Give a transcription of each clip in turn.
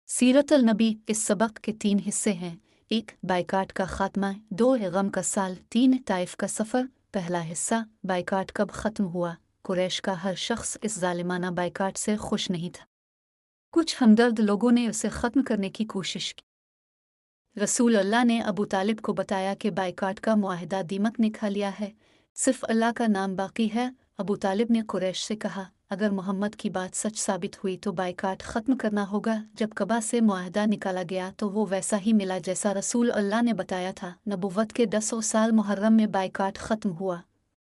सीरत अल नबी इस सबक के 3 हिस्से हैं। 1. बाइकाट का खात्मा। 2. गम का साल। 3. ताइफ का सफ़र। पहला हिस्सा, बाइकाट कब ख़त्म हुआ। कुरैश का हर शख्स इस जालिमाना बाइकाट से खुश नहीं था। कुछ हमदर्द लोगों ने उसे ख़त्म करने की कोशिश की। रसूल अल्लाह ने अबू तालिब को बताया कि बाइकाट का मुआहिदा दीमक ने खा लिया है, सिर्फ अल्लाह का नाम बाकी है। अबू तालिब ने कुरैश से कहा, अगर मोहम्मद की बात सच साबित हुई तो बाइकाट ख़त्म करना होगा। जब कबा से मुआहिदा निकाला गया तो वो वैसा ही मिला जैसा रसूल अल्लाह ने बताया था। नबुव्वत के 10 साल मुहर्रम में बाइकाट ख़त्म हुआ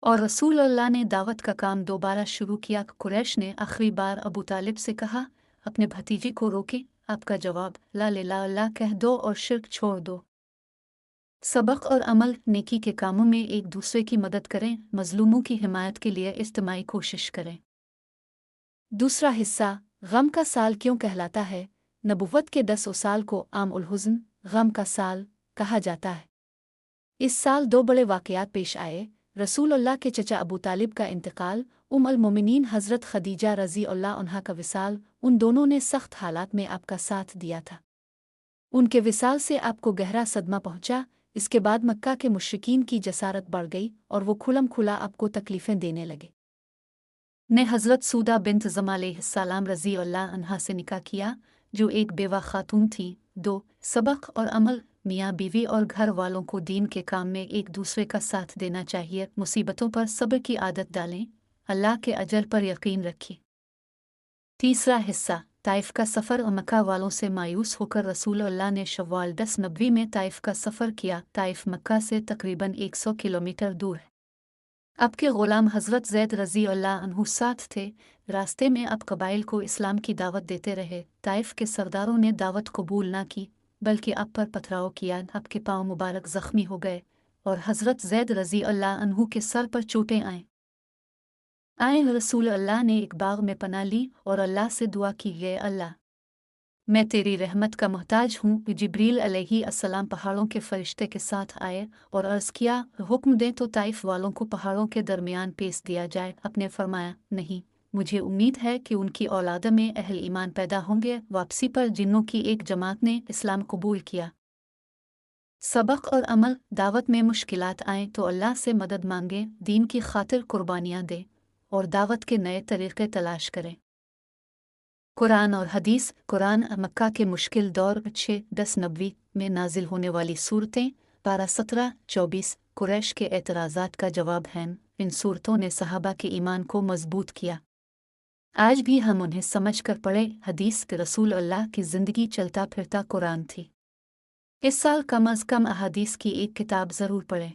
और रसूल अल्लाह ने दावत का काम दोबारा शुरू किया। कुरैश ने आखिरी बार अबू तालिब से कहा, अपने भतीजे को रोके। आपका जवाब, ला इलाहा इल्लल्लाह कह दो और शिर्क छोड़ दो। सबक और अमल। नेकी के कामों में एक दूसरे की मदद करें, मजलूमों की हिमायत के लिए इज्तिमाई कोशिश करें। दूसरा हिस्सा, गम का साल क्यों कहलाता है। नबुव्वत के 10 साल को आम उल हुज़्न, गम का साल, कहा जाता है। इस साल 2 बड़े वाक़यात पेश आए। रसूल अल्लाह के चचा अबू तालिब का इंतकाल, उम्मुल मोमिनीन हज़रत खदीजा रज़ी अल्लाह अन्हा का विसाल। उन दोनों ने सख्त हालात में आपका साथ दिया था। उनके विसाल से आपको गहरा सदमा पहुंचा। इसके बाद मक्का के मुश्रिकीन की जसारत बढ़ गई और वो खुलम खुला आपको तकलीफ़ें देने लगे। ने हज़रत सूदा बिन्त ज़मा अलैहिस्सलाम रज़ी अल्लाह अन्हा से निकाह किया, जो एक बेवा खातून थी। 2. सबक और अमल। मियाँ बीवी और घर वालों को दीन के काम में एक दूसरे का साथ देना चाहिए। मुसीबतों पर सब्र की आदत डालें, अल्लाह के अजर पर यकीन रखिए। तीसरा हिस्सा, ताइफ का सफ़र। मक्का वालों से मायूस होकर रसूल अल्लाह ने शव्वाल 10 नबवी में ताइफ का सफ़र किया। ताइफ मक्का से तकरीबन 100 किलोमीटर दूर है। आपके ग़ुलाम हज़रत ज़ैद रज़ी अल्लाह अन्हु साथ थे। रास्ते में आप कबाइल को इस्लाम की दावत देते रहे। ताइफ के सरदारों ने दावत कबूल ना की, बल्कि आप पर पथराव किया। आपके पाँव मुबारक ज़ख्मी हो गए और हज़रत ज़ैद रज़ी अल्लाह अन्हु के सर पर चोटें आए। रसूल अल्लाह ने एक बाग में पनाह ली और अल्लाह से दुआ की, ये अल्लाह, मैं तेरी रहमत का मोहताज हूँ। जिब्रील अलैहिस्सलाम पहाड़ों के फरिश्ते के साथ आए और अर्ज़ किया, हुक्म दें तो ताइफ वालों को पहाड़ों के दरमियान पेश दिया जाए। आपने फरमाया, नहीं, मुझे उम्मीद है कि उनकी औलाद में अहल ईमान पैदा होंगे। वापसी पर जिन्नों की एक जमात ने इस्लाम कबूल किया। सबक और अमल। दावत में मुश्किलात आएँ तो अल्लाह से मदद मांगें, दीन की खातिर कुर्बानियाँ दें और दावत के नए तरीक़े तलाश करें। कुरान और हदीस। कुरान मक्का के मुश्किल दौर 6-10 नबवी में नाजिल होने वाली सूरतें। पारा 17-24 कुरैश के एतराज़ात का जवाब हैं। इन सूरतों ने सहाबा के ईमान को मजबूत किया। आज भी हम उन्हें समझ कर पढ़े। हदीस के रसूल अल्लाह की ज़िंदगी चलता फिरता कुरान थी। इस साल कम अज़ कम अहादीस की एक किताब ज़रूर पढ़ें।